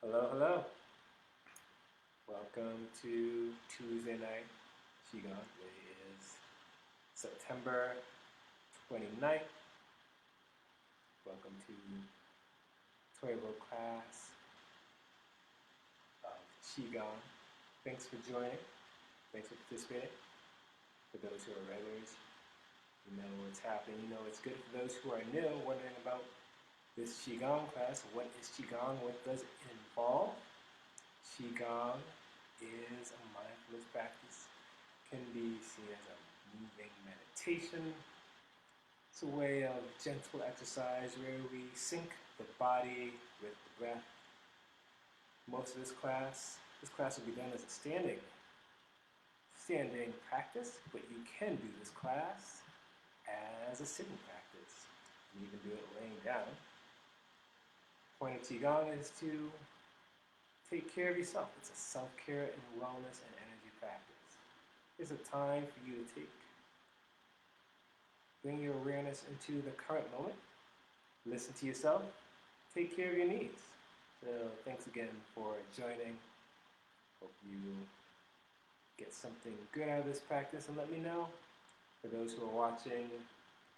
Hello, hello. Welcome to Tuesday night Qigong. Today is September 29th. Welcome to 12 class of Qigong. Thanks for joining. Thanks for participating. For those who are regulars, you know what's happening. You know it's good. For those who are new, wondering about this Qigong class, what is Qigong? What does it involve? Qigong is a mindfulness practice, can be seen as a moving meditation. It's a way of gentle exercise where we sync the body with the breath. Most of this class will be done as a standing practice, but you can do this class as a sitting practice. You can do it laying down. The point of Qigong is to take care of yourself. It's a self-care and wellness and energy practice. It's a time for you to bring your awareness into the current moment. Listen to yourself. Take care of your needs. So thanks again for joining. Hope you get something good out of this practice and let me know. For those who are watching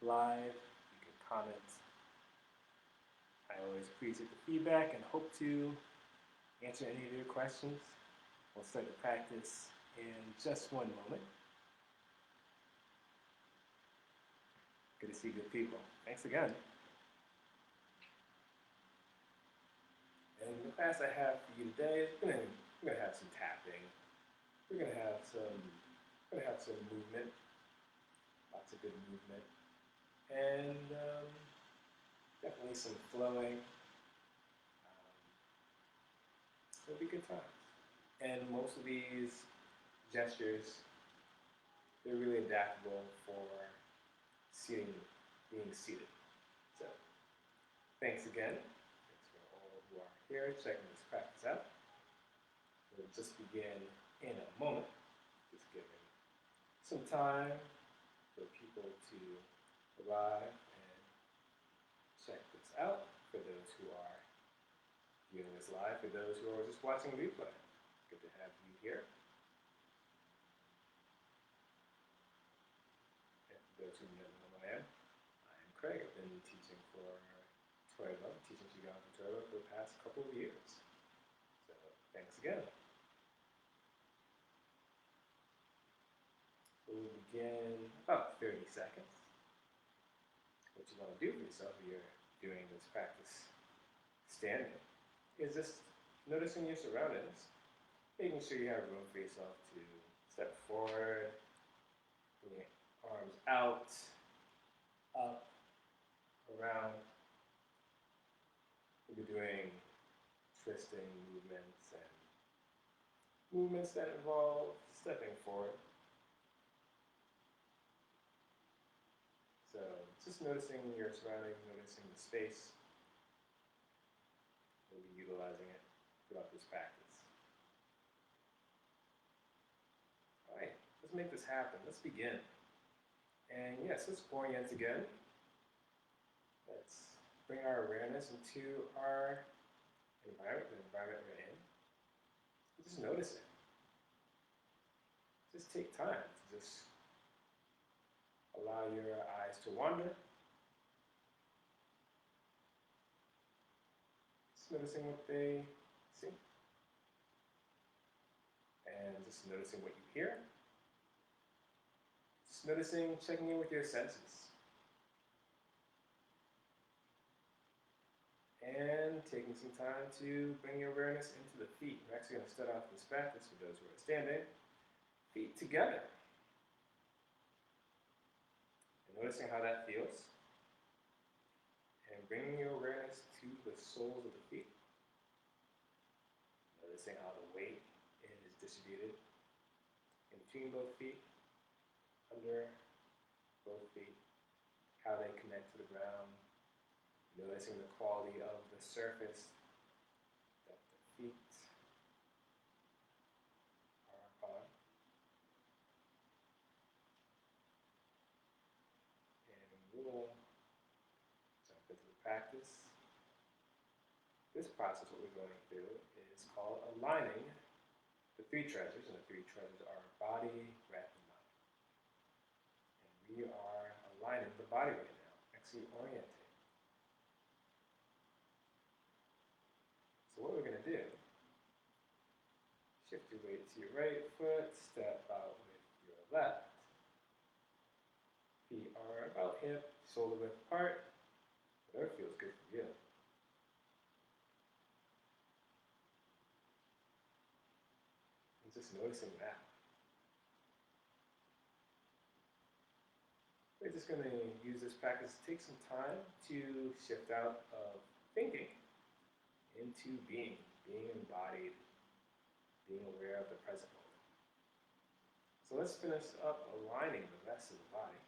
live, you can comment. I always appreciate the feedback and hope to answer any of your questions. We'll start the practice in just one moment. Good to see good people. Thanks again. And the class I have for you today is we're gonna have some tapping. We're gonna have some movement, lots of good movement, and definitely some flowing. It'll be good times. And most of these gestures, they're really adaptable for being seated. So, thanks again. Thanks for all who are here checking this practice out. We'll just begin in a moment. Just giving some time for people to arrive and check this out. For those who are viewing this live, for those who are just watching the replay, good to have you here. And for those who don't know who I am Craig. I've been teaching for teaching Qigong for the past couple of years. So thanks again. We'll begin about 30 seconds. What you want to do for yourself if you're doing this practice standing is just noticing your surroundings, making sure you have room for yourself to step forward, bring your arms out, up, around. We'll be doing twisting movements and movements that involve stepping forward. So just noticing your surroundings, noticing the space. We'll be utilizing it throughout this practice. All right, let's make this happen. Let's begin. And yes, let's orient again. Let's bring our awareness into our environment, the environment we're in. And just notice it. Just take time to just allow your eyes to wander. Noticing what they see. And just noticing what you hear. Just noticing, checking in with your senses. And taking some time to bring your awareness into the feet. We're actually going to start off this practice for those who are standing. Feet together. And noticing how that feels. And bringing your awareness to the soles of the feet. Noticing how the weight is distributed in between both feet, under both feet, how they connect to the ground. Noticing the quality of the surface that the feet are upon. And we will jump into the practice. this process, what we're going through, is called aligning the three treasures, and the three treasures are body, breath, and mind. And we are aligning the body right now, actually orienting. So what we're going to do, shift your weight to your right foot, step out with your left. Feet are about hip, shoulder width apart, whatever feels good for you. And just noticing that. We're just going to use this practice to take some time to shift out of thinking into being embodied, being aware of the present moment. So let's finish up aligning the rest of the body.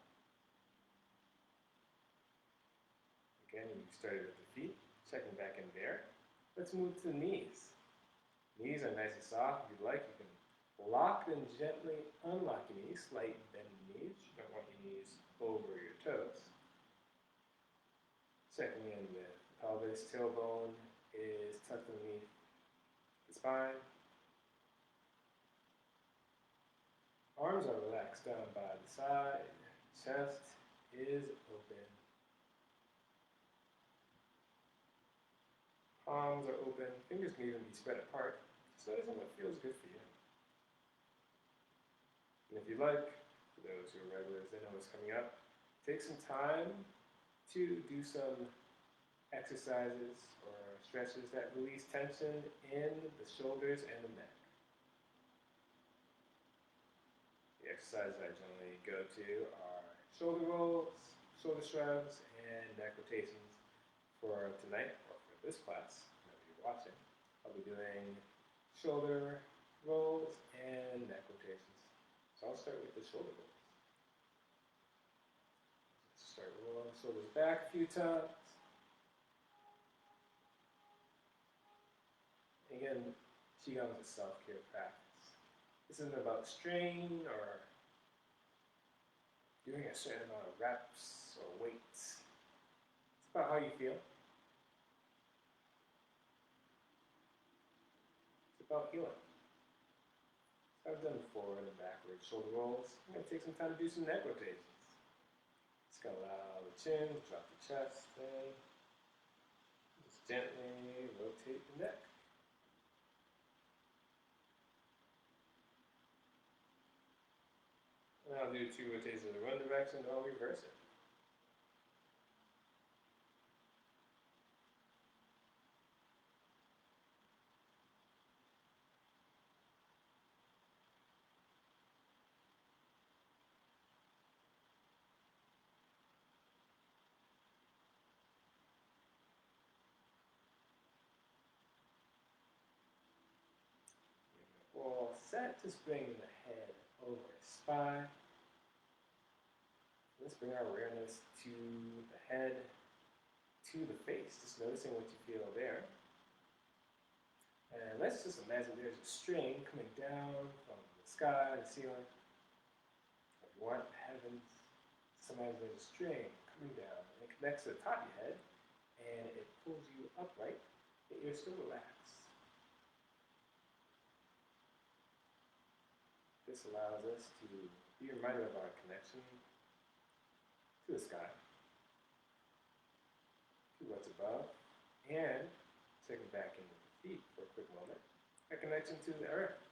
Again, you started with the feet, checking back in there. Let's move to the knees. Knees are nice and soft. If you'd like, you can lock and gently unlock your knees, slight bend in the knees. You don't want your knees over your toes. Checking in with pelvis, tailbone is tucked underneath the spine. Arms are relaxed down by the side. Chest is open. Palms are open. Fingers can even be spread apart. Just noticing what feels good for you. And if you like, for those who are regulars, they know what's coming up. Take some time to do some exercises or stretches that release tension in the shoulders and the neck. The exercises I generally go to are shoulder rolls, shoulder shrugs, and neck rotations. For tonight, or for this class, whenever you're watching, I'll be doing shoulder rolls and neck rotations. So I'll start with the shoulder rolls. Start rolling shoulders back a few times. Again, Qigong is a self-care practice. This isn't about strain or doing a certain amount of reps or weights. It's about how you feel. It's about healing. So I've done forward and backward shoulder rolls. I'm going to take some time to do some neck rotations. Just going to allow the chin, drop the chest in. Just gently rotate the neck. And I'll do 2 rotations in one direction, and I'll reverse it. All set, just bringing the head over the spine. Let's bring our awareness to the head, to the face, just noticing what you feel there. And let's just imagine there's a string coming down from the sky, the ceiling. If you want heavens, just imagine there's a string coming down, and it connects to the top of your head, and it pulls you upright, but you're still relaxed. This allows us to be reminded of our connection to the sky, to what's above, and checking back into the feet for a quick moment, a connection to the earth,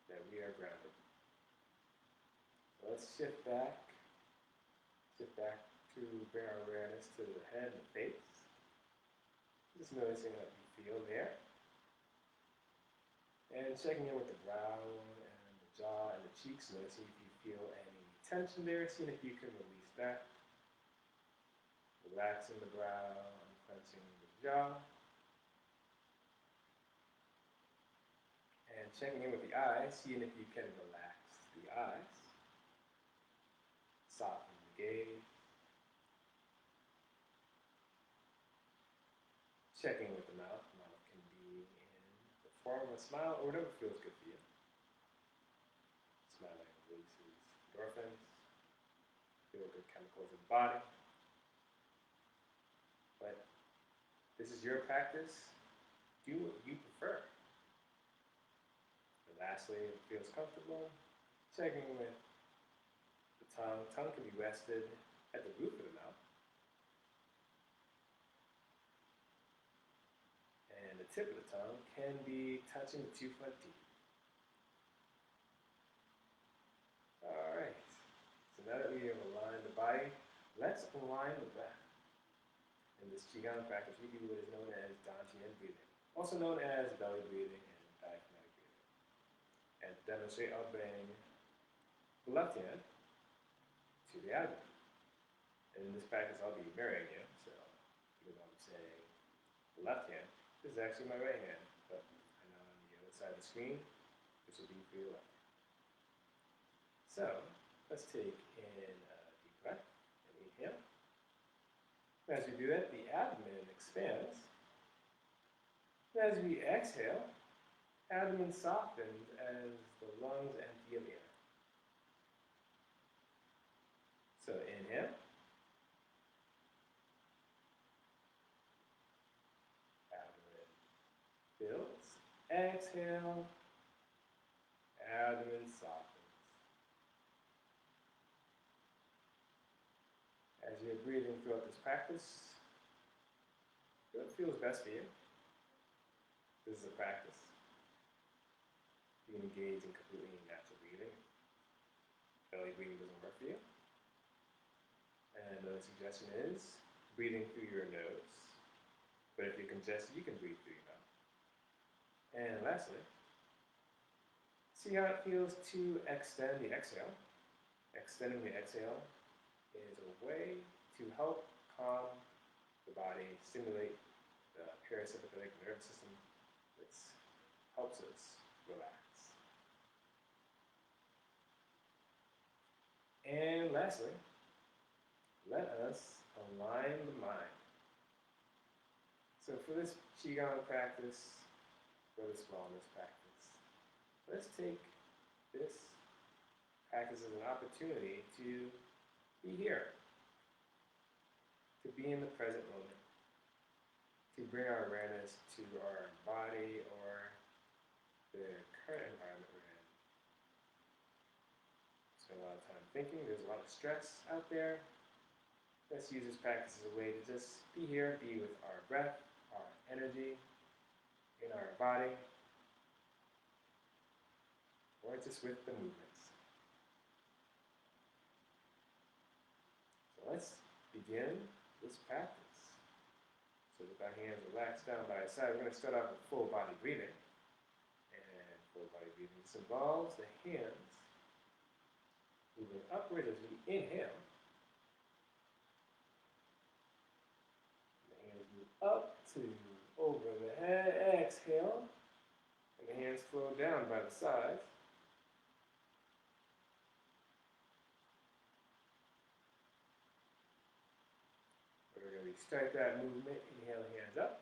that we are grounded. So let's shift back to bring our awareness to the head and the face. Just noticing what you feel there. And checking in with the brow and the jaw and the cheeks, noticing if you feel any tension there, seeing if you can release that. Relaxing the brow, unclenching the jaw. And checking in with the eyes, seeing if you can relax the eyes. Soften the gaze. Checking with the mouth. The mouth can be in the form of a smile or whatever feels good for you. Smiling releases endorphins, feel good chemicals in the body. But this is your practice. do what you prefer. And lastly, if it feels comfortable, checking with the tongue. Tongue can be rested at the roof of the mouth. And the tip of the tongue can be touching the two front teeth. Alright, so now that we have aligned the body, let's align the breath. In this Qigong practice, we do what is known as Dantian breathing, also known as belly breathing and diaphragmatic breathing. And to demonstrate, I'll bring the left hand to the abdomen. And in this practice, I'll be mirroring you, so even though I'm saying the left hand, this is actually my right hand, but I know on the other side of the screen, this will be for your left. So, let's take in a deep breath and inhale. As we do that, the abdomen expands. As we exhale, abdomen softens as the lungs empty of air. So inhale. Abdomen fills. Exhale. Abdomen softens. As you're breathing throughout this practice, do what feels best for you. This is a practice. You can engage in completely natural breathing. Belly breathing doesn't work for you. And another suggestion is breathing through your nose. But if you're congested, you can breathe through your mouth. And lastly, see how it feels to extend the exhale. Extending the exhale is a way to help calm the body, stimulate the parasympathetic nervous system, which helps us relax. And lastly, let us align the mind. So for this Qigong practice, for this wellness practice, let's take this practice as an opportunity to be here, to be in the present moment, to bring our awareness to our body or the current environment we're in. Spend a lot of time thinking, there's a lot of stress out there. Let's use this practice as a way to just be here, be with our breath, our energy, in our body, or just with the movements. So let's begin this practice. So with our hands relaxed down by our side, we're going to start off with full body breathing. And full body breathing, this involves the hands moving upward as we inhale. The hands move up to over the head, exhale. And the hands flow down by the sides. We're going to restart that movement. Inhale, hands up.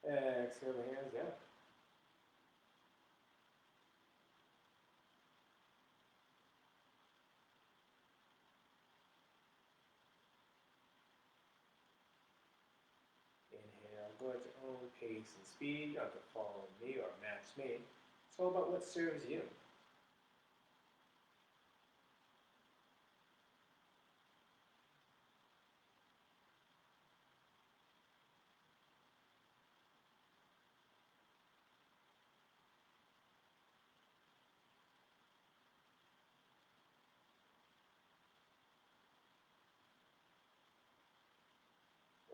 Exhale, the hands down. Inhale, go at your own pace and speed. You don't have to follow me or match me. It's all about what serves you.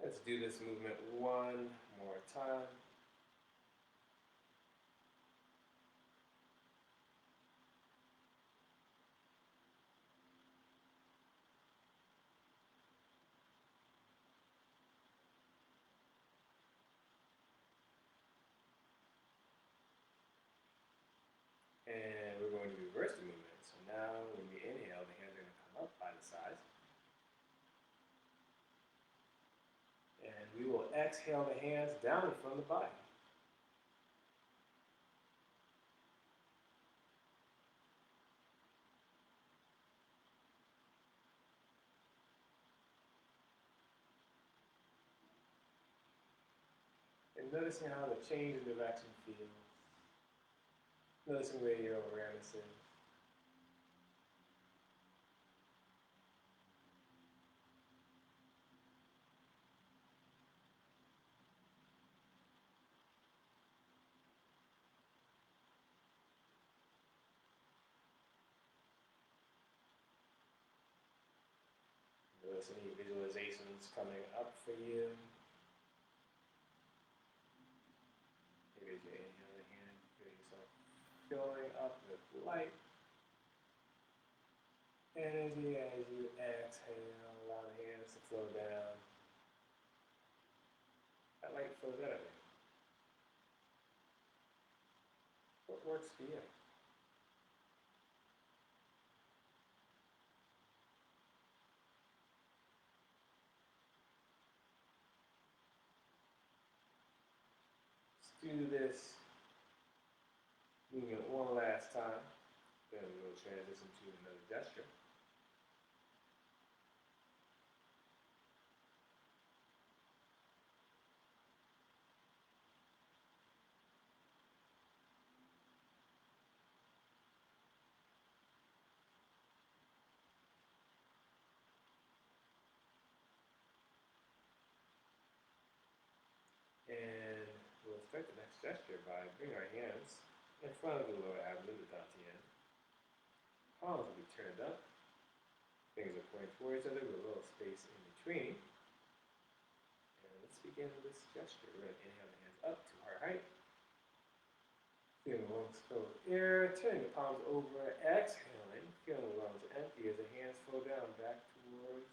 Let's do this movement one more time. And we're going to reverse the movement. So now when we inhale, the hands are going to come up by the sides. And we will exhale the hands down from the body. And noticing how the change in direction feels. Noticing where your awareness is. Notice any visualizations coming up for you. Maybe as you inhale the hand, feel yourself filling up with light. Energy as you exhale, allow the hands to flow down. That light flows out of you. What works for you? Let's do this movement one last time. Then we'll transition to another gesture. And we'll start the next gesture by bringing our hands in front of the lower abdomen, the dantian. Palms will be turned up. Fingers are pointing towards each other with a little space in between. And let's begin this gesture. We're going to inhale the hands up to heart height. Feeling the lungs fill with air. Turning the palms over. Exhaling. Feeling the lungs empty as the hands flow down back towards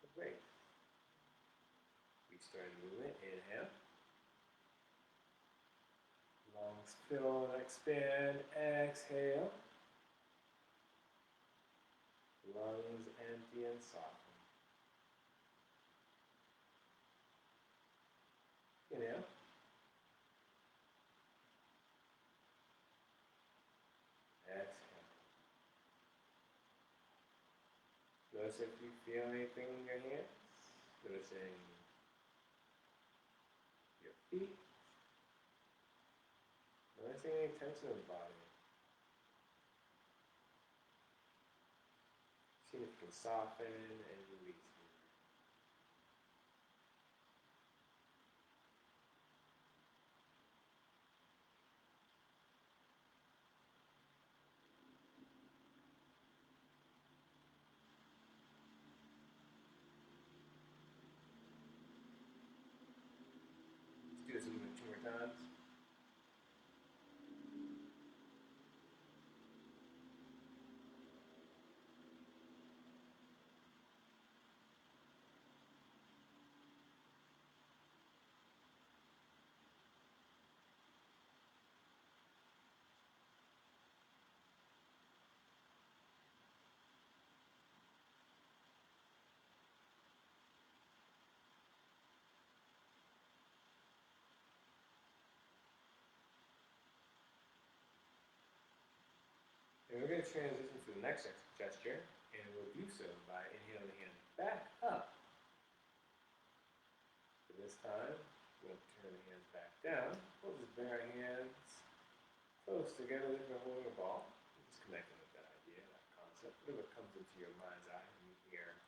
the base. Restarting movement. Inhale. Lungs fill and expand. Exhale. Lungs empty and soften. Inhale. Exhale. Notice if you feel anything in your hands. Noticing your feet. Noticing any tension in the body. See if you can soften and release. Let's do this movement 2 more times. And we're going to transition to the next gesture, and we'll do so by inhaling the hand back up. So this time, we'll turn the hands back down. We'll just bring our hands close together like we're holding a ball. Just connecting with that idea, that concept. Whatever comes into your mind's eye when you hear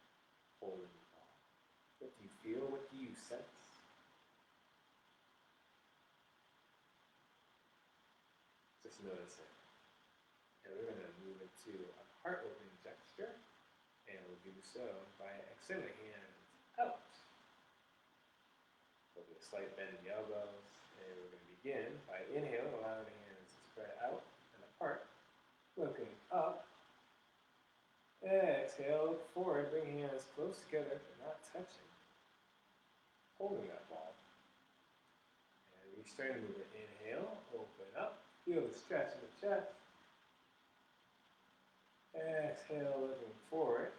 holding the ball. What do you feel? What do you sense? Just notice it. And we're going to move into a heart opening gesture, and we'll do so by extending the hands out. There'll be a slight bend in the elbows, and we're going to begin by inhaling, allowing the hands to spread out and apart, looking up. Exhale, look forward, bring hands close together but not touching. Holding that ball. And restarting the movement. Inhale, open up, feel the stretch in the chest. Exhale, looking forward.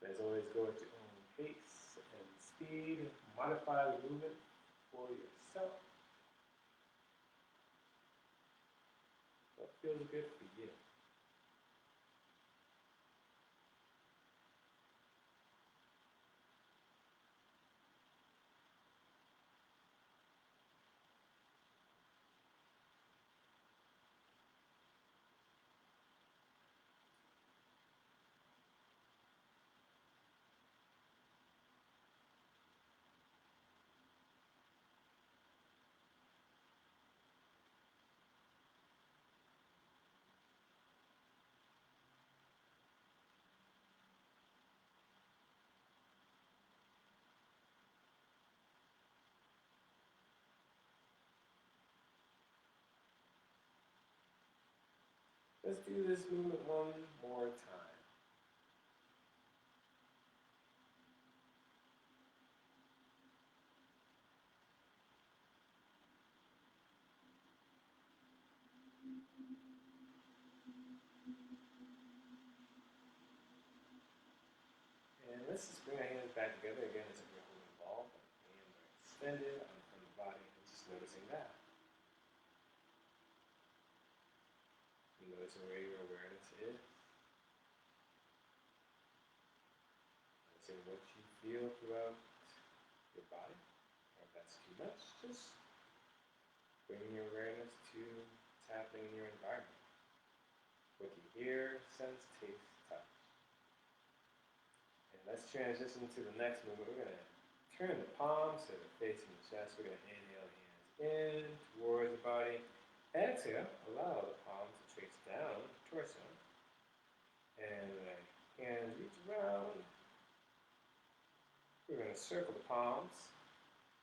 As always, go at your own pace and speed. Modify the movement for yourself. What feels good for you? Let's do this movement one more time. And let's just bring our hands back together again as if we're holding a ball. Hands are extended from the body, and just noticing that. And noticing where your awareness is. Noticing what you feel throughout your body. Or if that's too much, just bringing your awareness to what's happening in your environment. What you hear, sense, taste, touch. And let's transition to the next movement. We're going to turn the palms so they're facing the chest. We're going to inhale the hands in towards the body. Exhale, allow the palms to trace down the torso. And the hands reach around. We're going to circle the palms.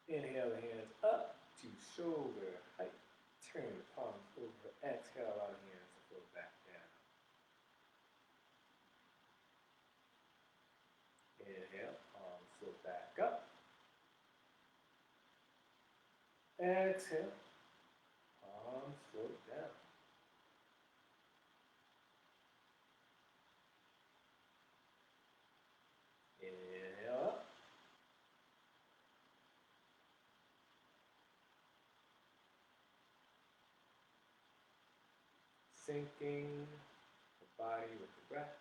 Inhale the hands up to shoulder height. Turn the palms over. Exhale, allow the hands to flow back down. Inhale, palms float back up. Exhale, palms float down. Inhale up. Syncing the body with the breath.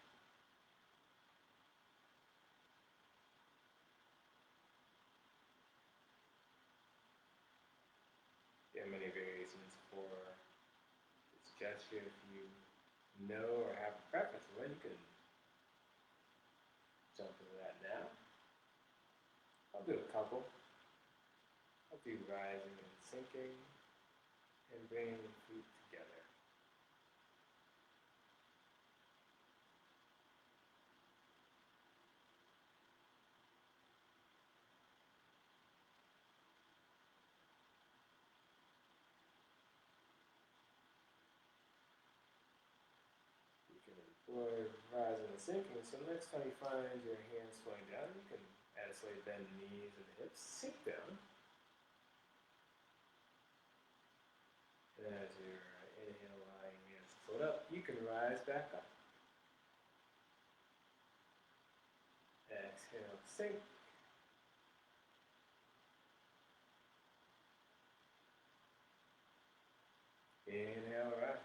There are many variations for this gesture. If you know or have a preference for one, you can jump into that now. I'll do a couple. I'll do rising and sinking and bringing the feet together. You can employ rising and sinking. So next time you find your hands flowing down, you can add a slight bend in the knees and the hips, sink down. And as you're inhale, allowing hands to float up, you can rise back up. Exhale, sink. Inhale, rise.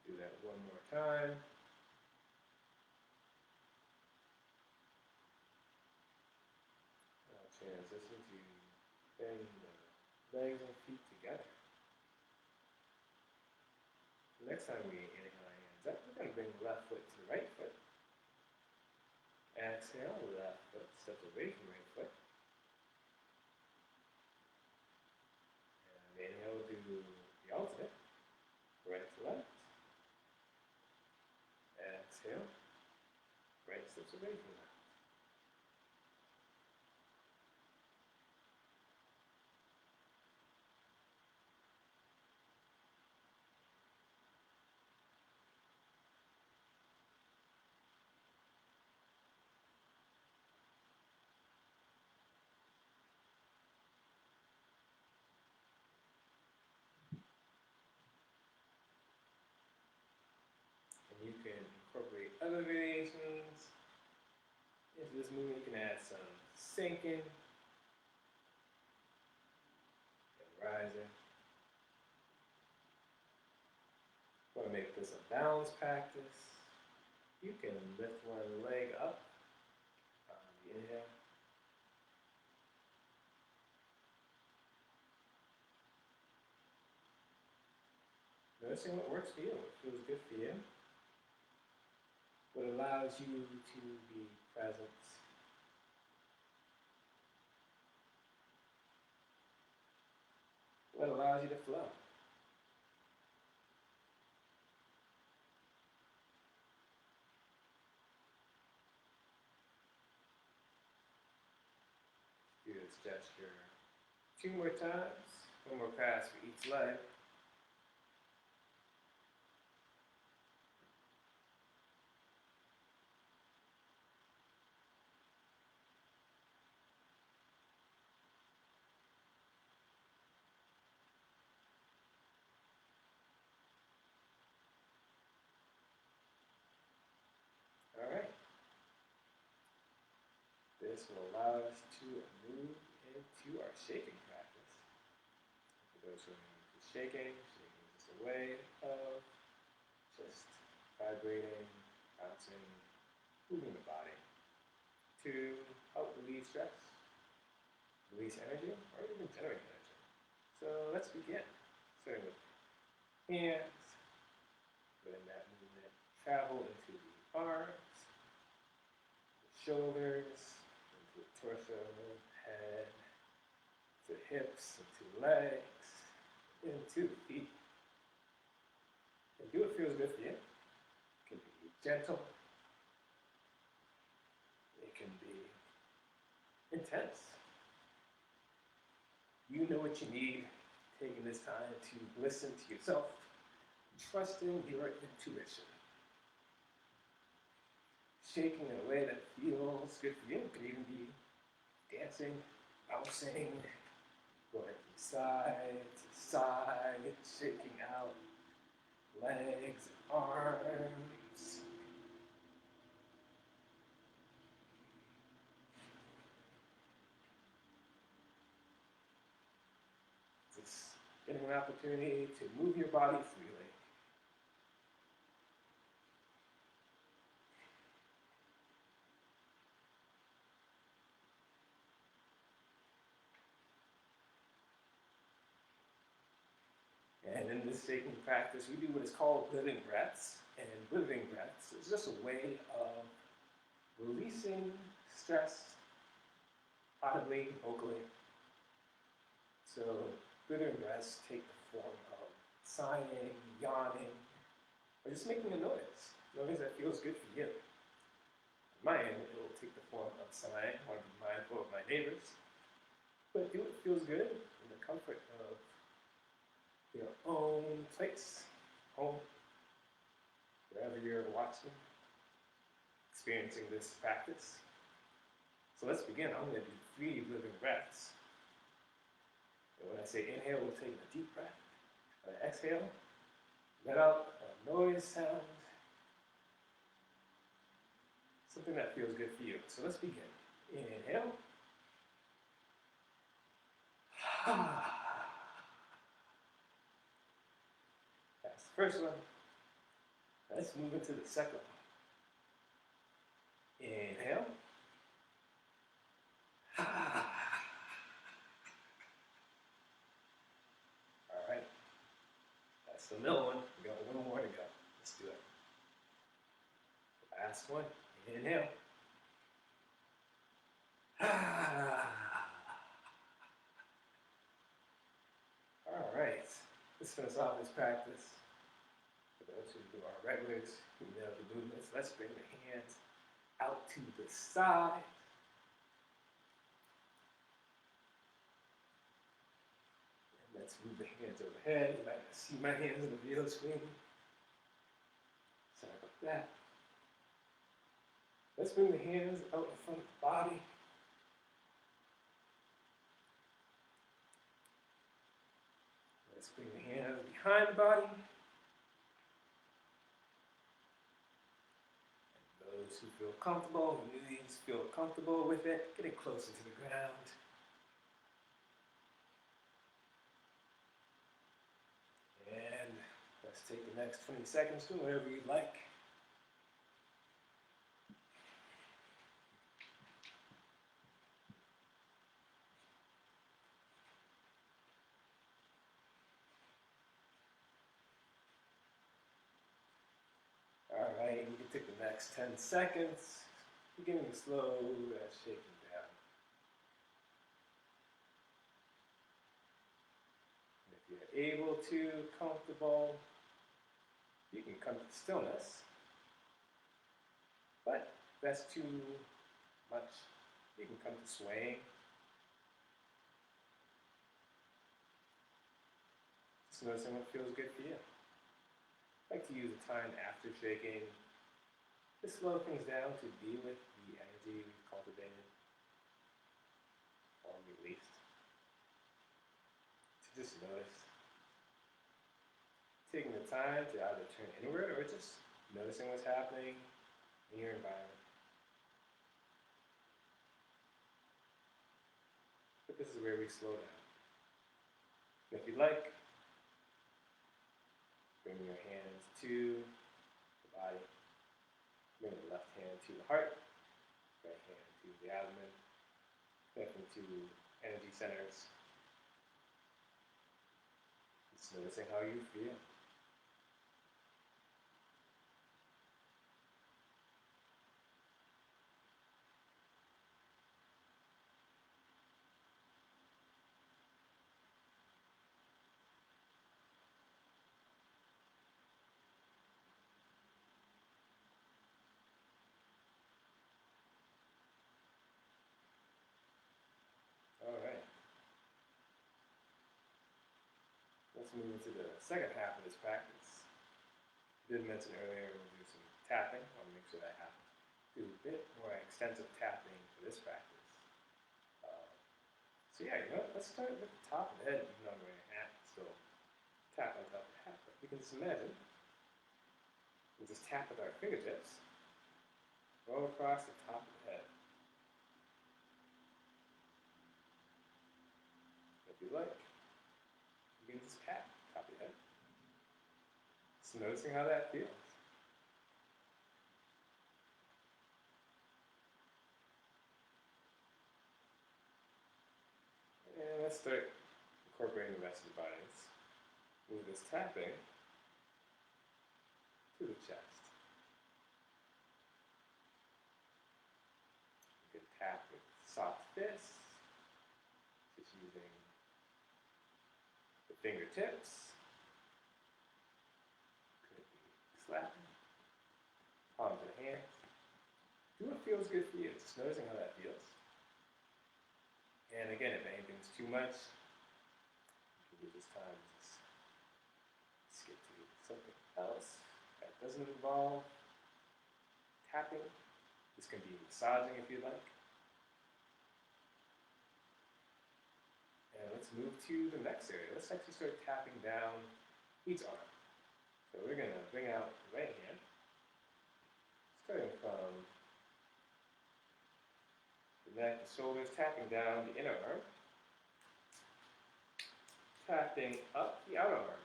Do that one more time. Now transition to bend the legs and feet together. Next time we inhale our hands up, we're going to bring the left foot to the right foot. Exhale, left foot steps away from right foot. And inhale, we'll do the alternate. Right to left. Exhale, right steps away from left. And you can incorporate other variations into this movement. You can add some sinking and rising. Want to make this a balance practice. You can lift one leg up on the inhale. Noticing what works for you, what feels good for you. What allows allows you to be present. What allows you to flow. Do this gesture 2 more times. 1 more pass for each leg. All right. This will allow us to move into our shaking practice. For those who are new to shaking is a way of just vibrating, bouncing, moving the body to help relieve stress, release energy, or even generate energy. So let's begin. Starting with hands, letting that movement travel into the arms, the shoulders, into the torso, head, to hips, into legs, into the feet. And do what feels good for you. It can be gentle. It can be intense. You know what you need, taking this time to listen to yourself, trusting your intuition. Shaking in a way that feels good for you. It could even be dancing, bouncing, going from side to side, shaking out legs, arms. Just getting an opportunity to move your body freely. And in this shaking practice, we do what is called living breaths. And living breaths is just a way of releasing stress audibly, vocally. So living breaths take the form of sighing, yawning, or just making a noise that feels good for you. On my end, it will take the form of sighing. I want to be mindful of my neighbors. But do what feels good in the comfort of your own place, home, wherever you're watching, experiencing this practice. So let's begin. I'm going to do 3 living breaths. And when I say inhale, we'll take a deep breath. When I exhale, let out a noise sound. Something that feels good for you. So let's begin. Inhale. That's the first one. Let's move into the second one. Inhale. All right. That's the middle one. We got 1 more to go. Let's do it. Last one. Inhale. All right. Let's finish off this practice. For those who do our regulars, who know the movements, let's bring the hands out to the side. And let's move the hands overhead. You might see my hands on the video screen. Sorry about that. Let's bring the hands out in front of the body. Let's bring the hands behind the body. And those who feel comfortable, who feel comfortable with it, getting closer to the ground. And let's take the next 20 seconds to whatever you'd like. All right, you can take the next 10 seconds, beginning to slow that shaking down. And if you're able to, comfortable, you can come to stillness. But if that's too much, you can come to swaying. Just noticing what feels good for you. I like to use the time after shaking to slow things down, to be with the energy we've cultivated or released. To just notice. Taking the time to either turn inward or just noticing what's happening in your environment. But this is where we slow down. And if you'd like, bring your hands to the body. Bring the left hand to the heart, right hand to the abdomen, connecting to energy centers. Just noticing how you feel. All right. Let's move into the second half of this practice. I did mention earlier we'll do some tapping. I want to make sure that happens. Do a bit more extensive tapping for this practice. So yeah, you know what? Let's start with the top of the head, even though I'm wearing a hat. So tap on top of the hat. But we can just imagine we just tap with our fingertips, roll across the top of the head. If you like, you can just tap top of the head. Just noticing how that feels. And let's start incorporating the rest of the body. Let's move this tapping to the chest. You can tap with soft fists, just using the fingertips. Could be slapping, palms of the hands. Do what feels good for you. Just noticing how that feels. And again, if anything's too much, you can use this time to just skip to something else that doesn't involve tapping. This can be massaging if you like. And let's move to the next area. Let's actually start tapping down each arm. So we're going to bring out the right hand, starting from the neck, the shoulders, tapping down the inner arm, tapping up the outer arm.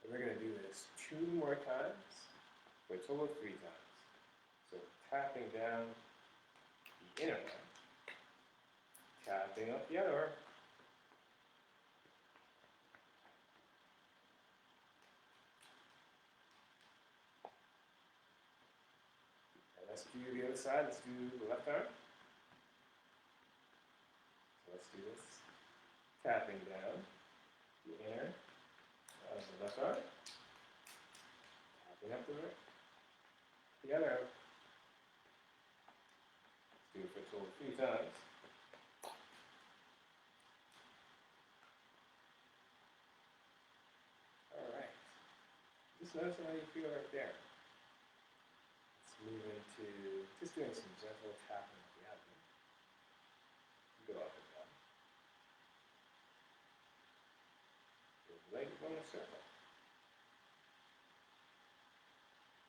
And we're going to do this 2 more times for a total of 3 times. So tapping down the inner arm, tapping up the outer arm. And let's do the other side. Let's do the left arm. Let's do this. Tapping down the inner of the left arm. Tapping up the other arm. Let's do it for a total of 3 times. Alright. Just noticing how you feel right there. Let's move into just doing some gentle tapping of the abdomen. Go up and down. Leg going in a circle.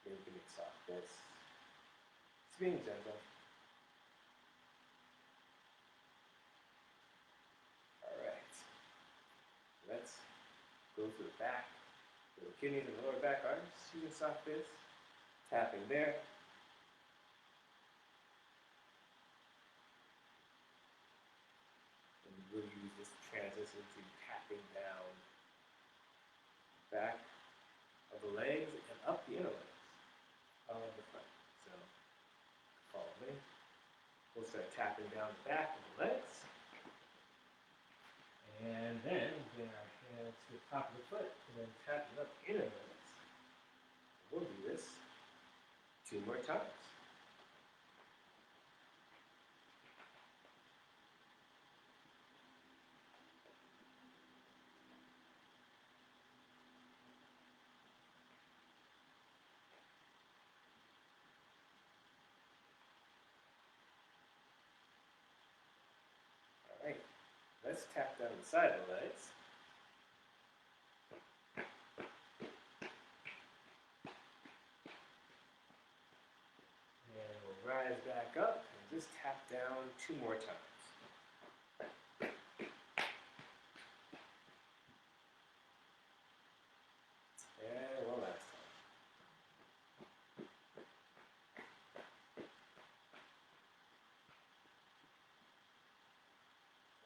Maybe you can make soft fists. It's being gentle. Alright. Let's go to the back, to the kidneys and the lower back arms. Using soft fists. Tapping there. And we'll use this transition to tapping down back of the legs and up the inner legs. start tapping down the back of the legs. And then bring our hands to the top of the foot and then tapping up the inner legs. We'll do this 2 more times. All right, let's tap down the side of the legs. And we'll rise back up and just tap down 2 more times. And one last time.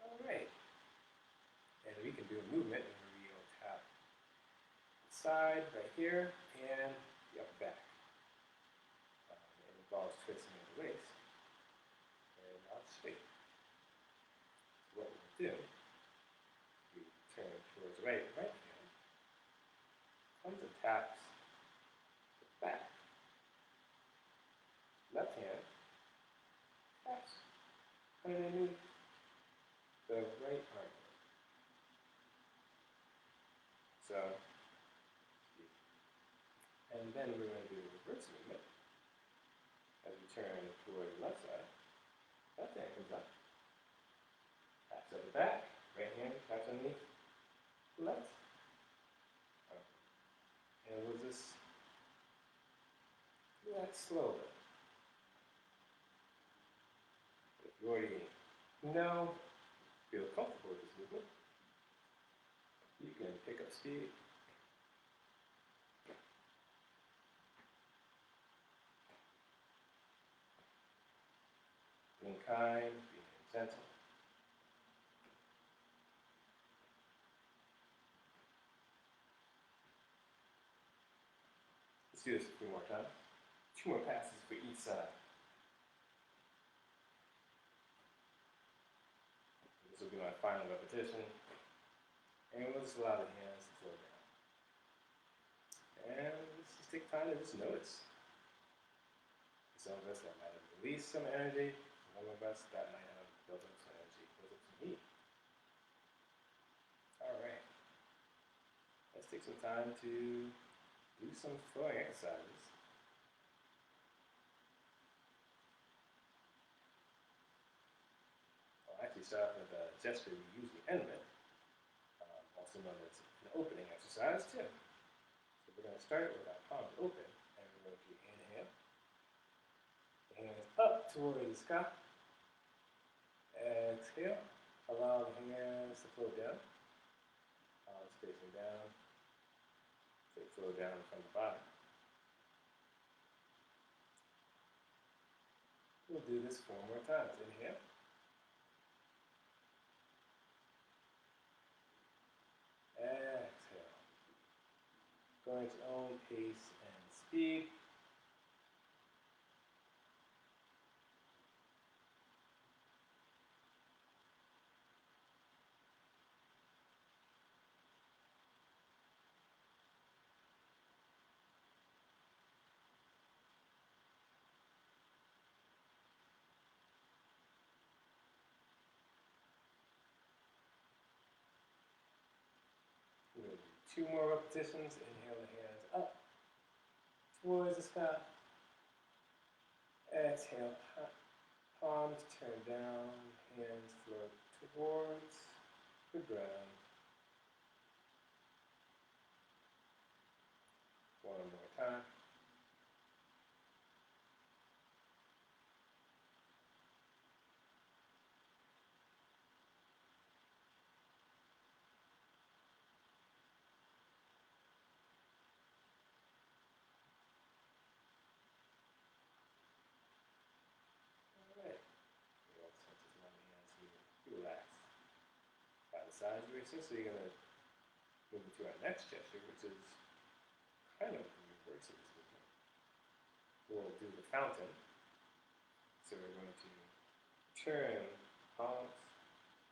All right. And we can do a movement where we will tap the side right here and the upper back. It involves twisting of the waist and out straight. So what we'll do, we turn towards the right hand, comes and taps the back. Left hand taps underneath the right arm. So, and then we're going to do a reverse movement as we turn toward the left side. Left hand comes up, taps at the back, right hand taps underneath the left. And we'll just do that slowly. If you already feel comfortable with this movement, you can pick up speed. Being kind, being gentle. Let's do this a few more times. 2 more passes for each side. This will be my final repetition. And we'll just allow the hands to flow down. And let's just take time to just notice. For some of us, that might have released some energy. Some of us, that might have built up some energy, built up some heat. All right. Let's take some time to do some flowing exercises. I'll actually start off with a gesture we usually end with, also known as an opening exercise too. So we're going to start with our palms open, and we're going to inhale. The hands up towards the sky. Exhale. Allow the hands to flow down. Palms facing down. They flow down from the bottom. We'll do this 4 more times. Inhale. Exhale. Going at your own pace and speed. We'll do 2 more repetitions. Inhale the hands up towards the sky. Exhale, palms turn down, hands float towards the ground. 1 more time. Relax by the sides of your wrist. So you're going to move into our next gesture, which is kind of the reverse of this movement. We'll do the fountain. So we're going to turn palms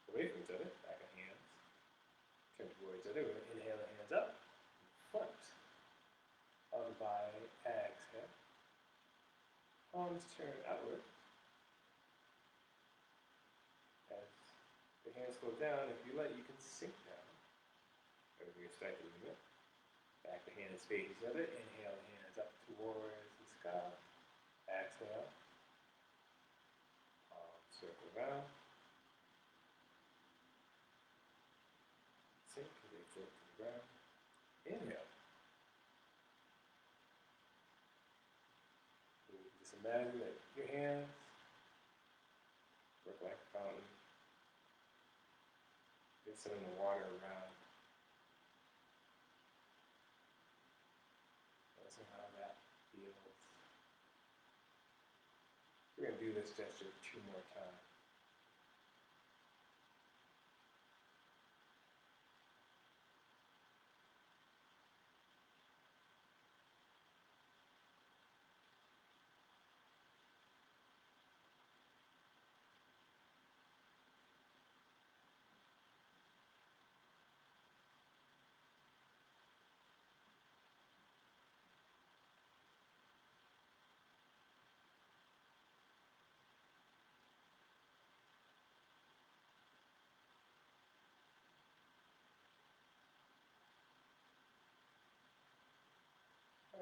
away from each other, back of hands. Turn towards each other. We're going to inhale the hands up, front. Followed by exhale. Palms turn outward. As the hands slow down, if you let, you can sink down. Wherever you start to move it. Back the hands face each other. Inhale the hands up towards the sky. Exhale. Circle around. Sink as they float to the ground. Inhale. Just imagine that your hands work like a fountain. Get some of the water around. Noticing how that feels. We're going to do this gesture 2 more times.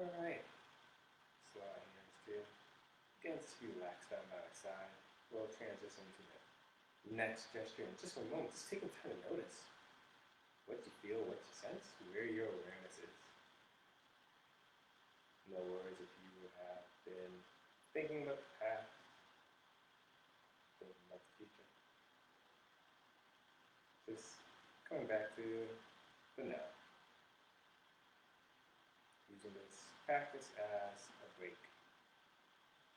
Alright. Slow our hands too. Against relax down by the side. We'll transition to the next gesture in just a moment. Just take the time to notice what you feel, what you sense, where your awareness is. No worries if you have been thinking about the past, thinking about the future. Just coming back to the now. Using this practice as a break,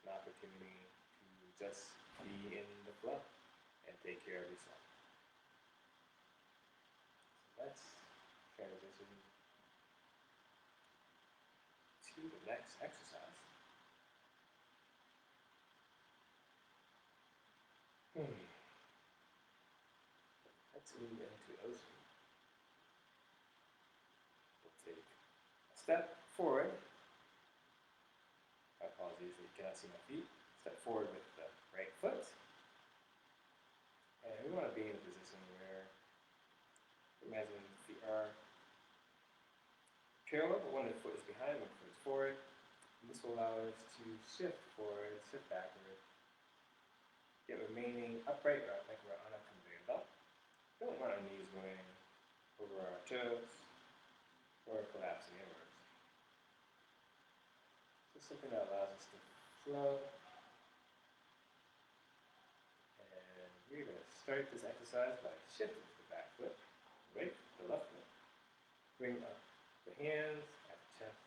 an opportunity to just be in the flow and take care of yourself. So let's transition to the next exercise. Let's move into ocean. We'll take a step forward. Apologies, you cannot see my feet. Step forward with the right foot. And we want to be in a position where, imagine the feet are parallel, but one of the foot is behind, one foot is forward. And this will allow us to shift forward, shift backward, yet remaining upright, like we're on a conveyor belt. Don't want our knees going over our toes or collapsing inwards. Just something that allows us to flow. And we're going to start this exercise by shifting the back foot, right, the left foot. Bring up the hands at the chest.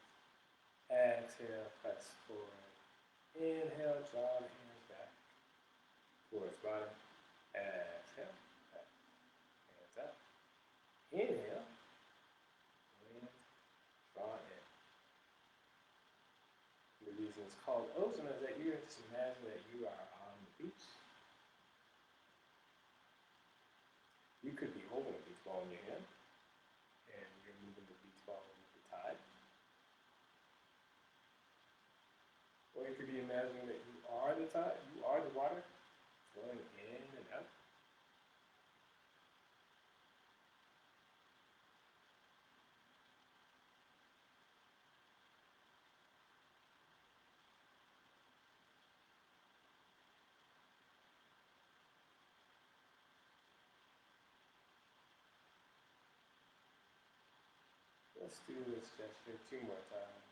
Exhale, press forward. Inhale, draw the hands back towards bottom. Exhale, back. Hands up. Inhale, and draw in. The reason it's called ocean is that you just imagine that you are on the beach. You could be holding a beach ball in your hand, and you're moving the beach ball with the tide. Or you could be imagining that you are the tide, you are the water, flowing in and out. Let's do this gesture 2 more times.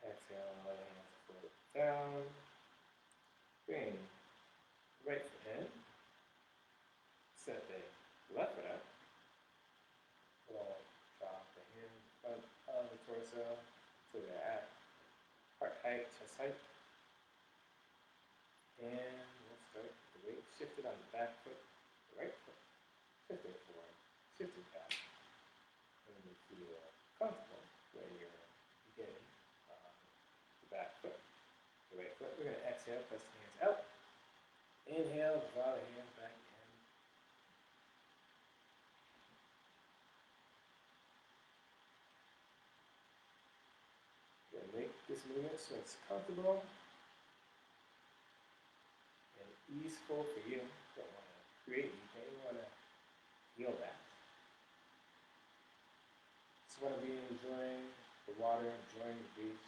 Exhale, let the hands float down. Bring right foot in. Set the left foot up. We'll drop the hand in front of the torso so they're at heart height, chest height. And we'll start the weight shifted on the back foot, the right foot, shifting forward, shifting back. And we feel exhale, press the hands out. Inhale, draw the hands back in. Make this movement so it's comfortable and easeful for you. Don't want to create anything, you want to feel that. Just want to be enjoying the water, enjoying the beach.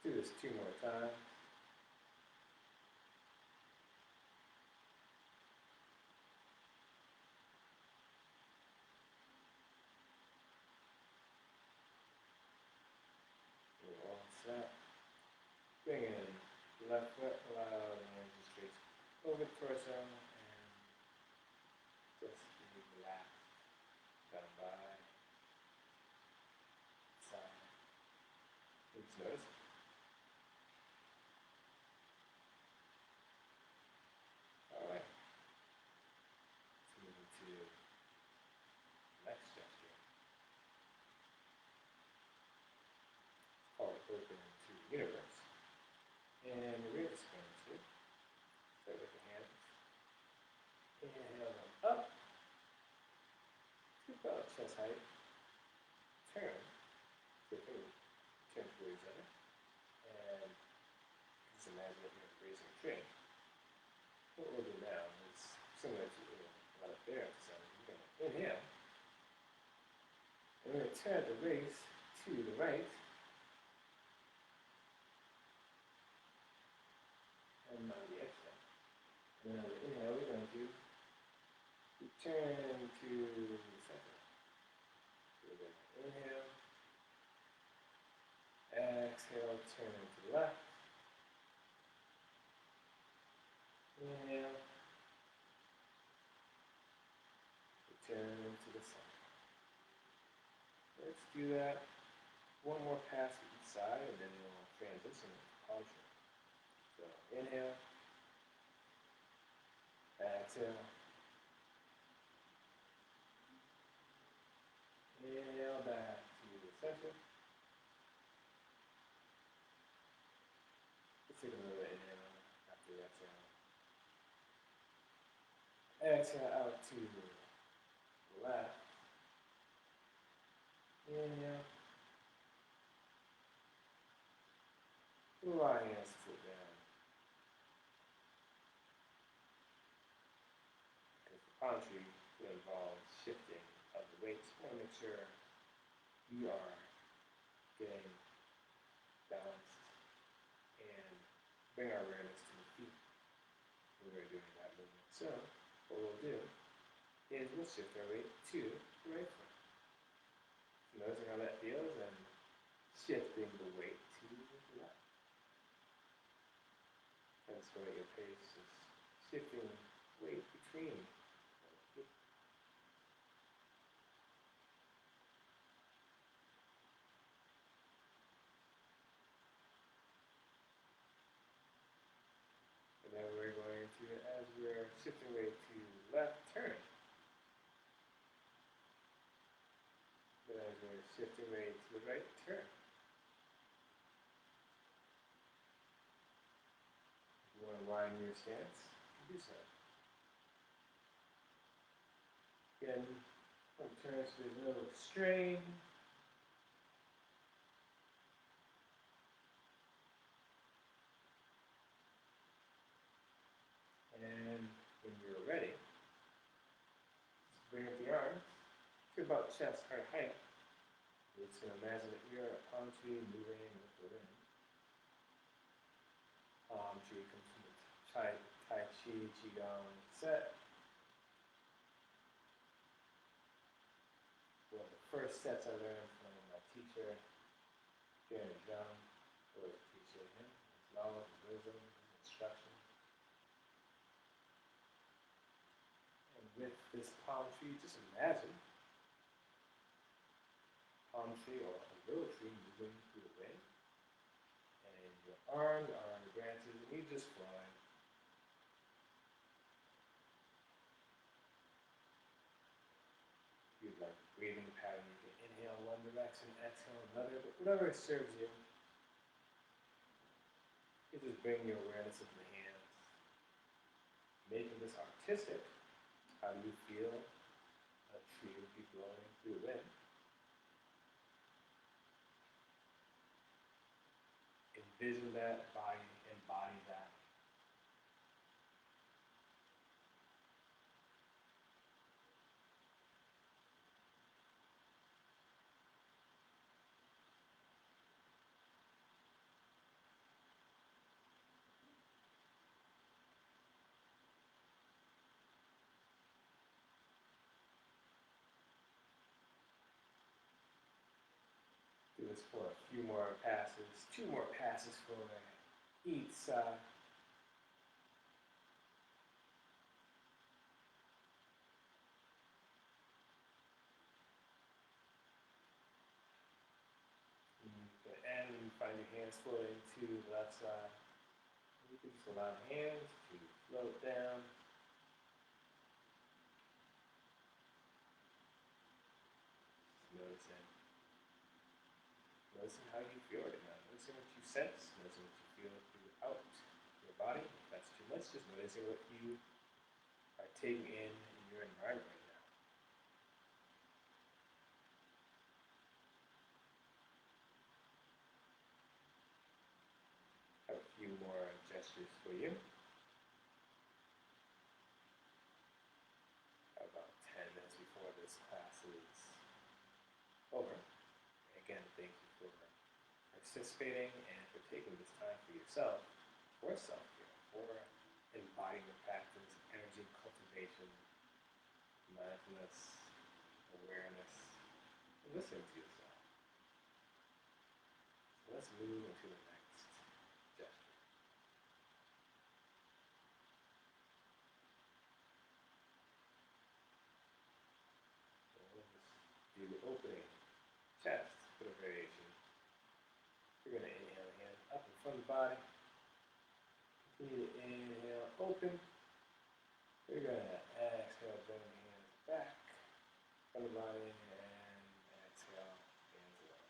Let's do this 2 more times. All set. Bring in left foot, allow the hands to straight over the torso and just relax. Down by side. Please notice. Alright. Let's move into the next gesture. Call it open to the universe. And we're just going to start with the hands. Inhale them up to about chest height. Turn. Turn towards each other. And just imagine that you're raising a tree. What we'll do now is similar to a lot of bear exercises. We're going to inhale. And we're going to turn the waist to the right. And on the exhale. And then on the inhale, we're going to return to the center. So we're going to inhale. Exhale, turn to the left. Inhale. Return to the center. Let's do that. One more pass to each side, and then we'll transition to posture. So inhale. Exhale. Inhale back to the center. Let's take another inhale after the exhale. Exhale out to the left. Inhale. Allow hands to sit down. Because the palm tree will involve shifting of the weights. You want to make sure you are getting balanced and bring our awareness to the feet when we're doing that movement. So, what we'll do is we'll shift our weight to the right foot. Noticing how that feels and shifting the weight to the left. That's where your pace is shifting weight between the feet. And then we're going to, as we're shifting weight to left, turn. Then as we're shifting weight to the right, turn. If you want to widen your stance, do so. Again, turn so there's no strain. And when you're ready, just bring up the arms to about chest height. You're just going to imagine that you're a palm tree moving with the wind. Palm tree comes from the Tai Chi, Qigong set. Well, the first sets I learned from my teacher, Janet Young, who was teaching him his knowledge, his wisdom, his instruction. And with this palm tree, just imagine palm tree or a willow tree moving through the wind, and your arms are on the branches, and you're just flying. You'd like a breathing pattern, you can inhale one direction, exhale another, but whatever serves you. You just bring your awareness into the hands, making this artistic. How do you feel a tree would be blowing through the wind? Envision that, embody that. Do this for a few more passes, 2 more passes for each side. And you find your hands floating to the left side. You can just allow the hands to float down. Just noticing how you feel right now. Noticing what you sense, noticing what you feel throughout your body. If that's too much, just noticing what you are taking in your environment right now. Have a few more gestures for you. About 10 minutes before this class is over. Again, thank you for participating and for taking this time for yourself, for self-care, for embodying the practice, energy cultivation, mindfulness, awareness, and listening to yourself. So let's move into the next gesture. So we'll just do the opening chest for the variation. You're going to inhale the hands up in front of the body. Continue to inhale, open. You're going to exhale, bring the hands back from the body, and exhale, hands away.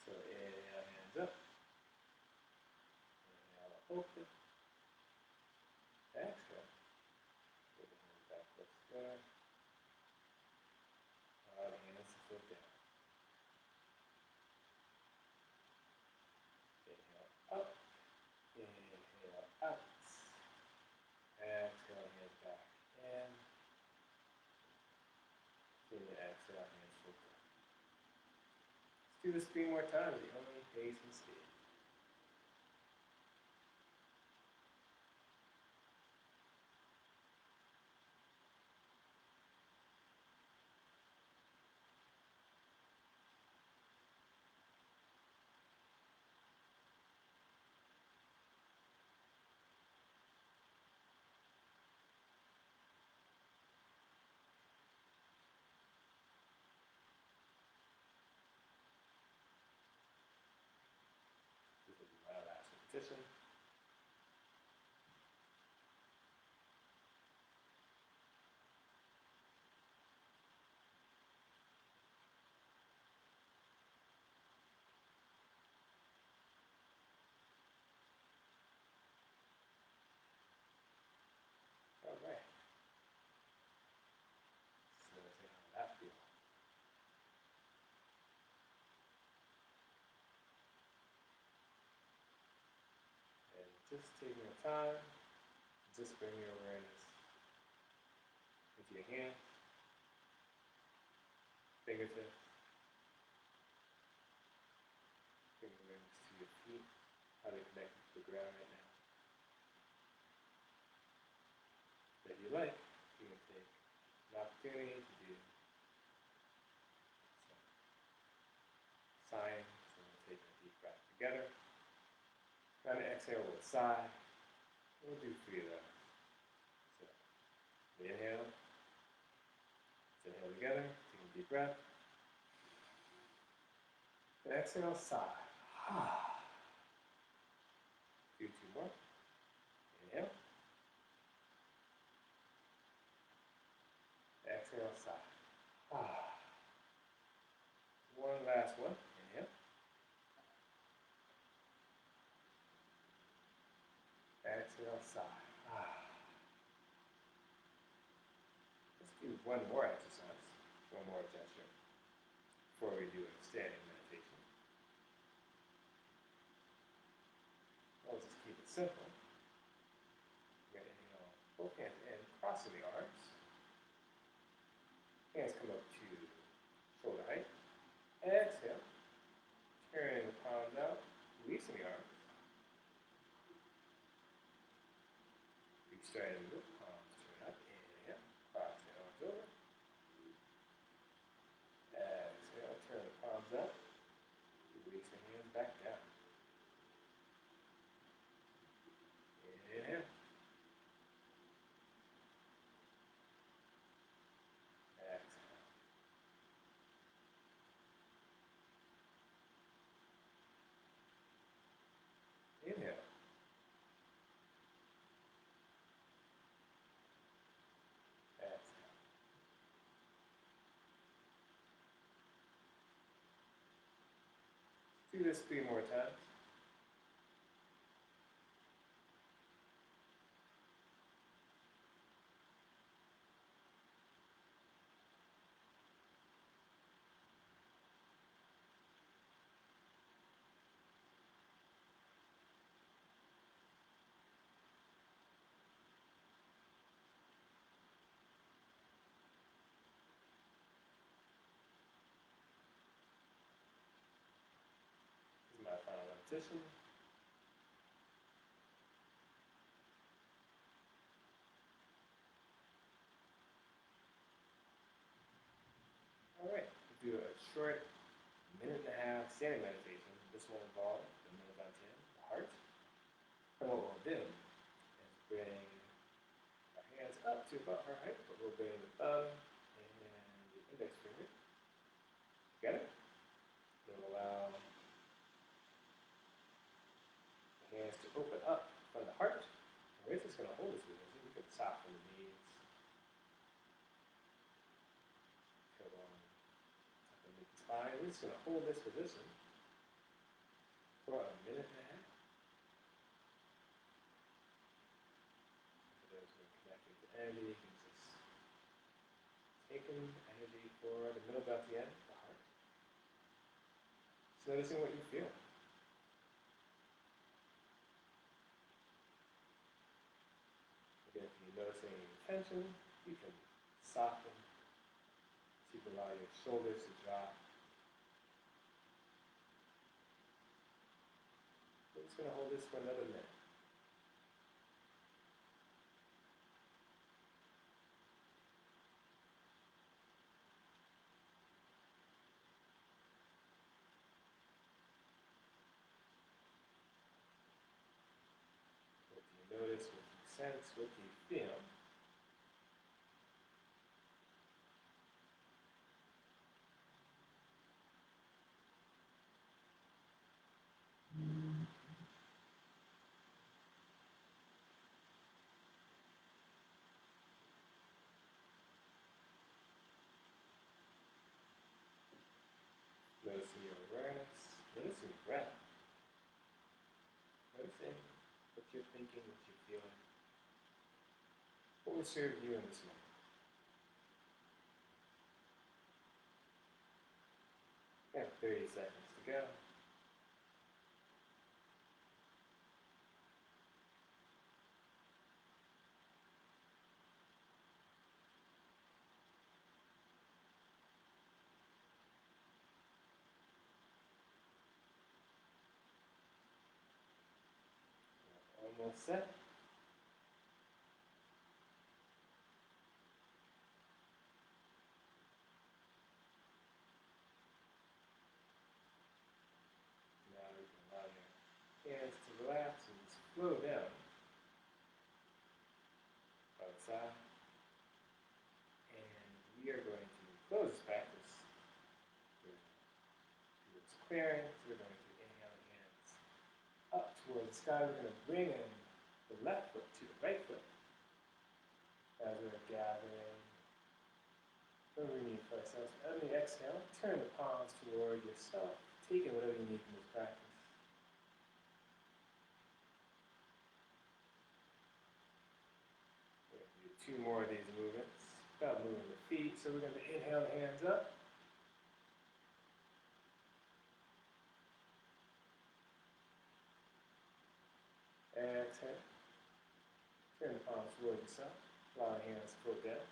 So inhale, hands up. Inhale, open. Exhale. Put the hands back, let's go. Allow the hands to flip down. Inhale, up. Inhale, out. Exhale, hands back in. Continue to exhale, hands flip down. Let's do this 3 more times, the only pace and speed. This will be my last repetition. All right. So let's see how that feels. And just taking your time, just bring your awareness into your hands, fingertips, bring your awareness to your feet, how they connect to the ground right now. If you like, you can take an opportunity opportunity to do some signs. So we'll take a deep breath together. Try to exhale with a sigh. We'll do 3 of those. So inhale. Let's inhale together. Take a deep breath. And exhale, sigh. Do 2 more. Inhale. Exhale, sigh. One last one. Inhale. Exhale, sigh. Let's do one more exercise, one more gesture, before we do a standing meditation. I'll just keep it simple. We're going to inhale, both hands in, crossing the arms. Hands come up to shoulder height. Exhale. Turning the palms out, releasing the arms. Reach straight and move, palms turn up. Inhale, cross the arms over. Exhale, turn the palms up. Release the hands back down. Inhale. Exhale. Inhale. Exhale. Do this 3 more times. This is my final repetition. Alright, we'll do a short 1.5-minute standing meditation. This will involve the middle of the heart. And what we'll do is bring our hands up to about our height, but we'll bring the thumb and the index finger together. We'll allow the hands to open up from the heart. And we're just going to hold this with us. We can soften the knees. Come on. Underneath the spine. We're just going to hold this position for 1.5 minutes. For those who are connected to energy, you can just take in energy for the middle of the end, the heart. Just noticing what you feel. Again, if you're noticing any tension, you can soften. So you can allow your shoulders to drop. We're just going to hold this for another minute. What do you notice? What do you sense? What do you feel? Noticing your awareness, noticing your breath, noticing what you're thinking, what you're feeling. What will serve you in this moment? We have 30 seconds to go. Almost set. hands to relax and just flow down outside. And we are going to close this practice with towards clearing. So we're going to inhale the hands up towards the sky. We're going to bring in the left foot to the right foot as we're gathering underneath ourselves. On the exhale, turn the palms toward yourself, taking whatever you need from this practice. We're going to do 2 more of these movements without moving the feet. So we're going to inhale the hands up. Exhale. Turn the palms toward yourself. Allow the hands to float down.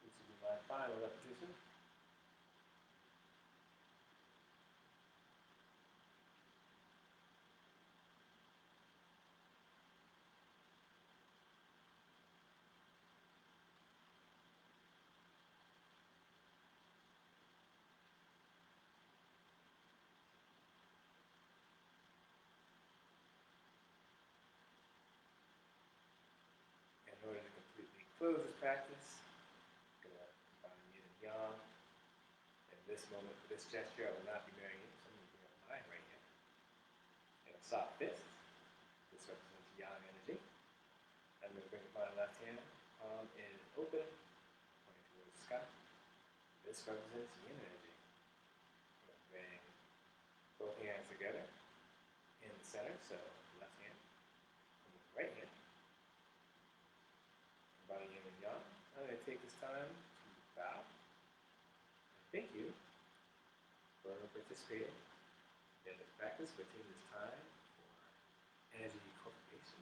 This will be my final repetition. In order to completely close this practice, I'm going to combine yin and yang. In this moment, for this gesture, I will not be marrying you, so I'm going to bring up my right hand in a soft fist. This represents yang energy. I'm going to bring up my left hand. Palm is open, pointing towards the sky. This represents yin energy. I'm going to bring both hands together in the center, so left hand, and with the right hand. Combining yin and yang. I'm going to take this time to bow. Thank you for participating in this practice, for taking this time for energy cultivation,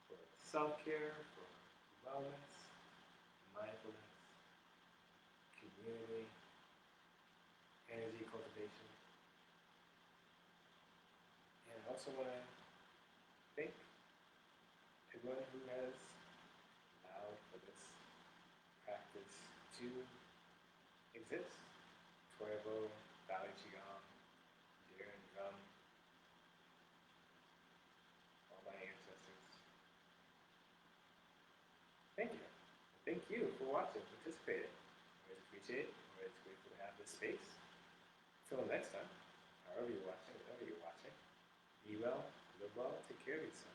for self-care, for wellness, mindfulness, community, energy cultivation. And I also want to thank everyone who has allowed for this practice to exist. Toivo, Valley Qigong, Deer and Drum, all my ancestors. Thank you. Thank you for watching, participating. Always appreciate it. Always grateful to have this space. Until next time, however you're watching, whenever you're watching, be well, live well, take care of yourself.